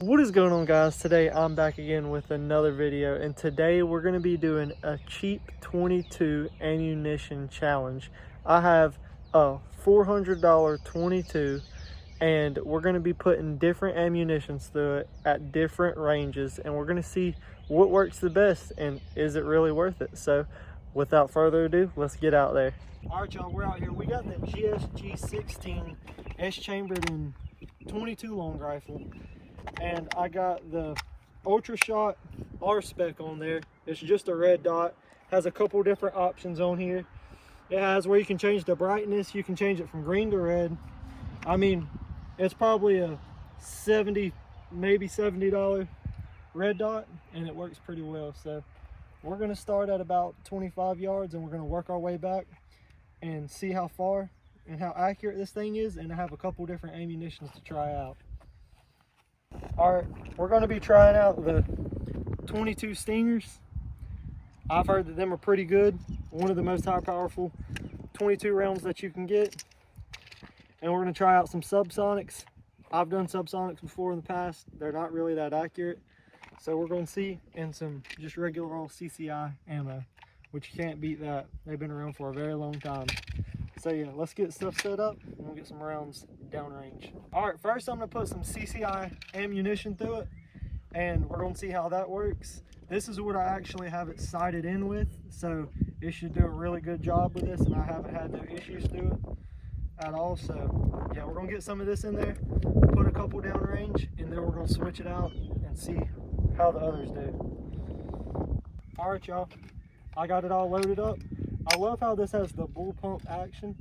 What is going on, guys? Today I'm back again with another video, and today we're going to be doing a cheap 22 ammunition challenge. I have a $400 22, and we're going to be putting different ammunitions through it at different ranges, and we're going to see what works the best and is it really worth it. So without further ado, let's get out there. All right, y'all, we're out here. We got the GSG 16 S-chambered in 22 long rifle. And I got the Ultra Shot R-Spec on there. It's just a red dot. Has a couple different options on here. It has where you can change the brightness. You can change it from green to red. I mean, it's probably a $70, maybe $70 red dot, and it works pretty well. So we're going to start at about 25 yards, and we're going to work our way back and see how far and how accurate this thing is, and I have a couple different ammunitions to try out. All right, we're going to be trying out the 22 Stingers. I've heard that them are pretty good. One of the most high powerful 22 rounds that you can get. And we're going to try out some subsonics. I've done subsonics before in the past. They're not really that accurate. So we're going to see, and some just regular old CCI ammo, which you can't beat that. They've been around for a very long time. So yeah, let's get stuff set up and we'll get some rounds downrange. All right, first I'm gonna put some CCI ammunition through it, and we're gonna see how that works. This is what I actually have it sighted in with, so it should do a really good job with this, and I haven't had no issues through it at all. So yeah, we're gonna get some of this in there, put a couple downrange, and then we're gonna switch it out and see how the others do. All right, y'all, I got it all loaded up. I love how this has the bull pump action,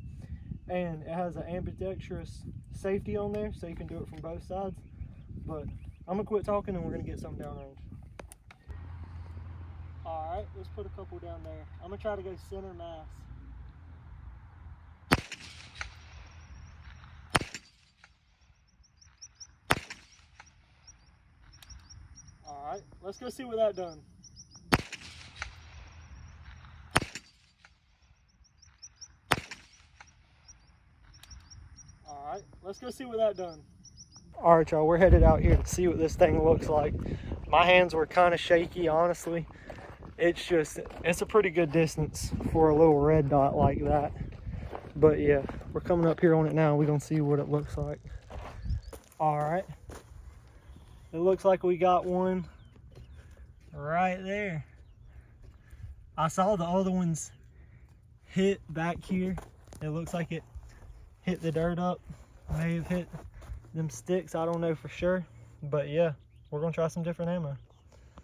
and it has an ambidextrous safety on there, so you can do it from both sides. But I'm gonna quit talking and we're gonna get some downrange. All right, let's put a couple down there. I'm gonna try to go center mass. All right, let's go see what that done. Alright, let's go see what that done. Alright, y'all, we're headed out here to see what this thing looks like. My hands were kind of shaky, honestly. It's a pretty good distance for a little red dot like that. But yeah, we're coming up here on it now. We're going to see what it looks like. Alright. It looks like we got one right there. I saw the other ones hit back here. It looks like it hit the dirt up, may have hit them sticks, I don't know for sure, but yeah, we're gonna try some different ammo.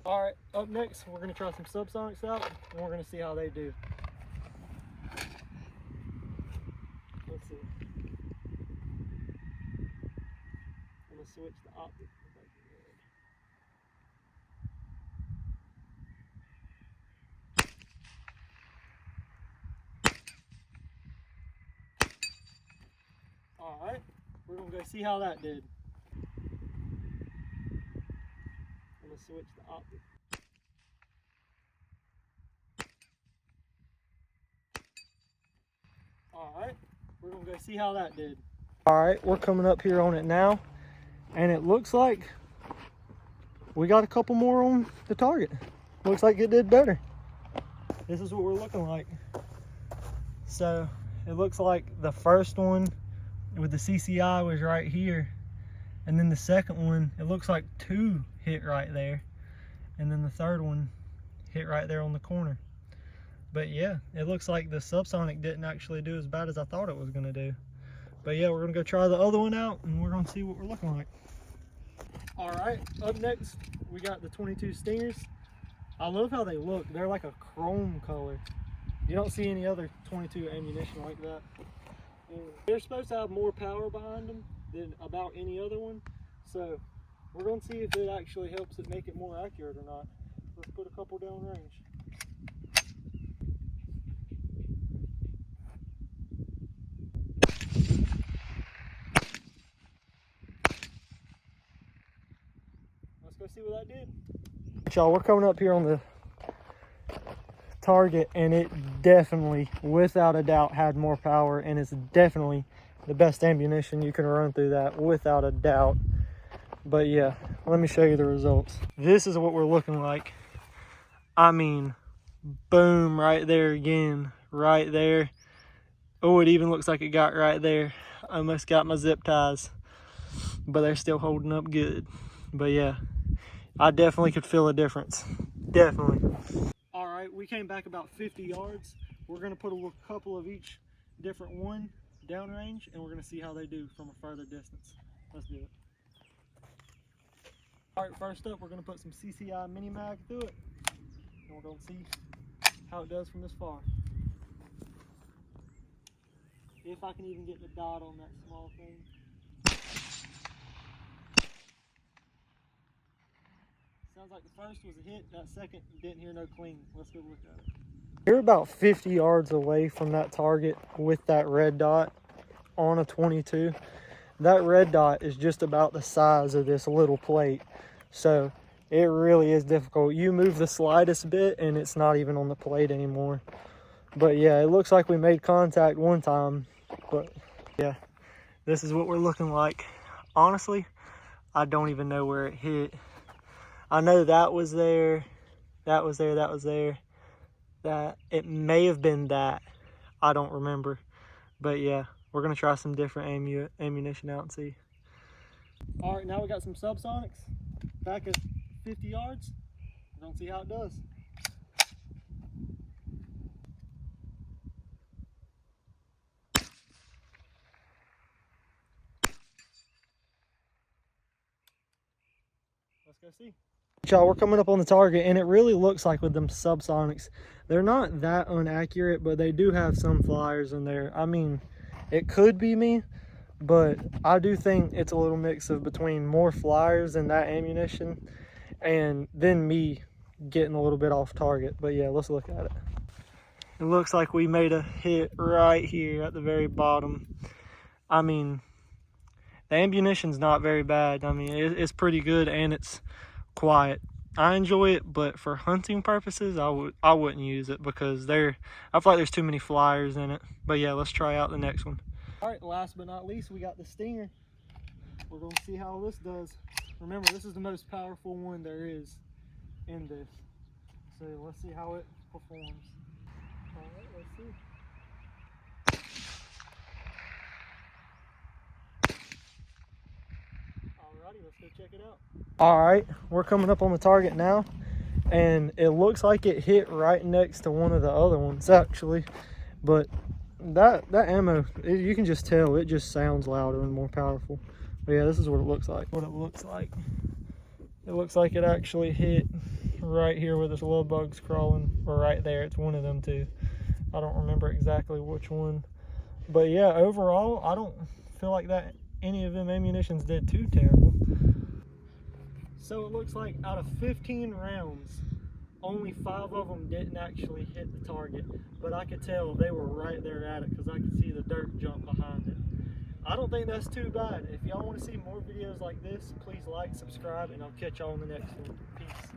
All right, up next we're gonna try some subsonics out, and we're gonna see how they do. Let's see. I'm gonna switch the optic. All right, we're gonna go see how that did. I'm gonna switch the optic. All right, we're gonna go see how that did. All right, we're coming up here on it now, and it looks like we got a couple more on the target. Looks like it did better. This is what we're looking like. So it looks like the first one with the CCI was right here, and then the second one, it looks like two hit right there, and then the third one hit right there on the corner. But yeah, it looks like the subsonic didn't actually do as bad as I thought it was gonna do. But yeah, we're gonna go try the other one out, and we're gonna see what we're looking like. All right, up next we got the 22 Stingers. I love how they look. They're like a chrome color. You don't see any other 22 ammunition like that. And they're supposed to have more power behind them than about any other one. So we're going to see if it actually helps it make it more accurate or not. Let's put a couple down range. Let's go see what that did. Y'all, we're coming up here on the target, and it definitely, without a doubt, had more power, and it's definitely the best ammunition you can run through that, without a doubt. But yeah, let me show you the results. This is what we're looking like. I mean, boom, right there again, right there. Oh, it even looks like it got right there. I almost got my zip ties, but they're still holding up good. But yeah, I definitely could feel a difference. Definitely. All right, we came back about 50 yards. We're gonna put a couple of each different one downrange, and we're gonna see how they do from a further distance. Let's do it. All right, first up, we're gonna put some CCI Mini Mag through it, and we're gonna see how it does from this far. If I can even get the dot on that small thing. Sounds like the first was a hit, that second didn't hear no cling. Let's go look at it. You're about 50 yards away from that target with that red dot on a 22. That red dot is just about the size of this little plate. So it really is difficult. You move the slightest bit and it's not even on the plate anymore. But yeah, it looks like we made contact one time. But yeah, this is what we're looking like. Honestly, I don't even know where it hit. I know that was there, that was there, that was there. That it may have been that. I don't remember. But yeah, we're gonna try some different ammunition out and see. All right, now we got some subsonics back at 50 yards. We're gonna see how it does. Let's go see. Y'all, we're coming up on the target, and it really looks like with them subsonics, they're not that inaccurate, but they do have some flyers in there. I mean, it could be me, but I do think it's a little mix of between more flyers and that ammunition, and then me getting a little bit off target. But yeah, let's look at it. It looks like we made a hit right here at the very bottom. I mean, the ammunition's not very bad. I mean, it's pretty good and it's quiet. I enjoy it, but for hunting purposes, I wouldn't use it because I feel like there's too many flyers in it. But yeah, let's try out the next one. All right, last but not least, we got the Stinger. We're gonna see how this does. Remember, this is the most powerful one there is in this. So let's see how it performs. All right, let's see. Alrighty, let's go check it out. All right, we're coming up on the target now, and it looks like it hit right next to one of the other ones actually, but that ammo, you can just tell it just sounds louder and more powerful. But yeah, this is what it looks like. It looks like it actually hit right here where this love bug's crawling, or right there. It's one of them two. I don't remember exactly which one, but yeah, overall I don't feel like that any of them ammunitions did too terrible. So it looks like out of 15 rounds, only 5 of them didn't actually hit the target, but I could tell they were right there at it because I could see the dirt jump behind it. I don't think that's too bad. If y'all want to see more videos like this, please like, subscribe, and I'll catch y'all in the next one. Peace.